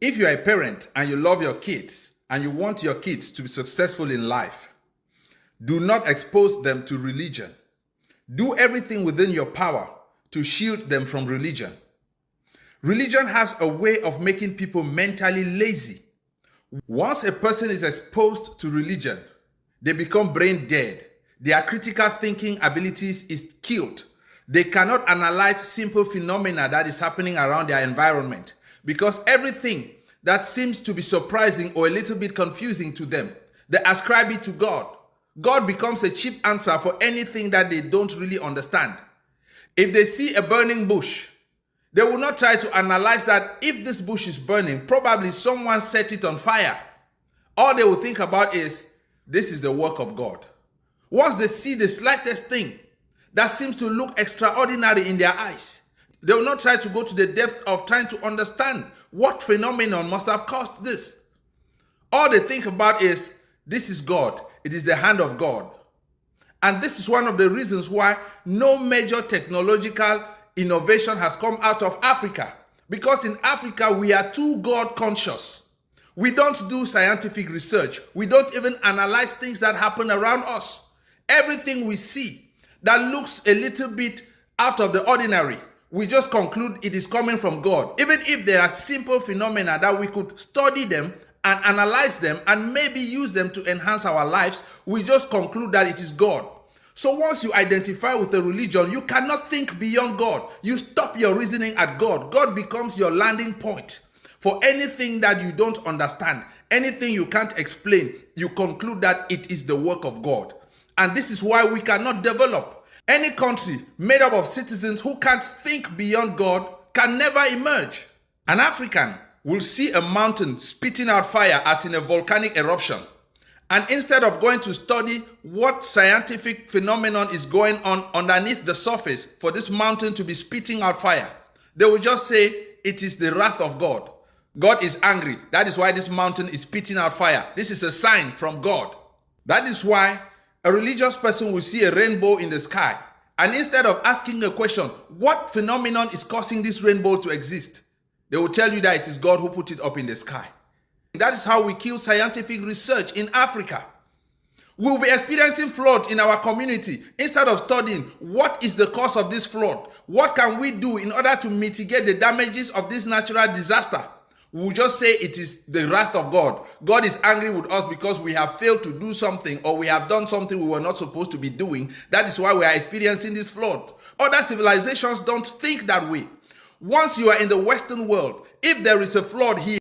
If you are a parent and you love your kids and you want your kids to be successful in life, do not expose them to religion. Do everything within your power to shield them from religion. Religion has a way of making people mentally lazy. Once a person is exposed to religion, they become brain dead. Their critical thinking abilities is killed. They cannot analyze simple phenomena that is happening around their environment because everything that seems to be surprising or a little bit confusing to them, they ascribe it to God. God becomes a cheap answer for anything that they don't really understand. If they see a burning bush, they will not try to analyze that if this bush is burning, probably someone set it on fire. All they will think about is, this is the work of God. Once they see the slightest thing that seems to look extraordinary in their eyes, they will not try to go to the depth of trying to understand what phenomenon must have caused this. All they think about is, this is God. It is the hand of God. And this is one of the reasons why no major technological innovation has come out of Africa. Because in Africa, we are too God conscious. We don't do scientific research. We don't even analyze things that happen around us. Everything we see that looks a little bit out of the ordinary, we just conclude it is coming from God. Even if there are simple phenomena that we could study them and analyze them and maybe use them to enhance our lives, we just conclude that it is God. So once you identify with a religion, you cannot think beyond God. You stop your reasoning at God. God becomes your landing point. For anything that you don't understand, anything you can't explain, you conclude that it is the work of God. And this is why we cannot develop. Any country made up of citizens who can't think beyond God can never emerge. An African will see a mountain spitting out fire as in a volcanic eruption. And instead of going to study what scientific phenomenon is going on underneath the surface for this mountain to be spitting out fire, they will just say it is the wrath of God. God is angry. That is why this mountain is spitting out fire. This is a sign from God. That is why a religious person will see a rainbow in the sky. And instead of asking a question, what phenomenon is causing this rainbow to exist? They will tell you that it is God who put it up in the sky. That is how we kill scientific research in Africa. We will be experiencing flood in our community. Instead of studying what is the cause of this flood, what can we do in order to mitigate the damages of this natural disaster, we will just say it is the wrath of God. God is angry with us because we have failed to do something or we have done something we were not supposed to be doing. That is why we are experiencing this flood. Other civilizations don't think that way. Once you are in the Western world, if there is a flood here,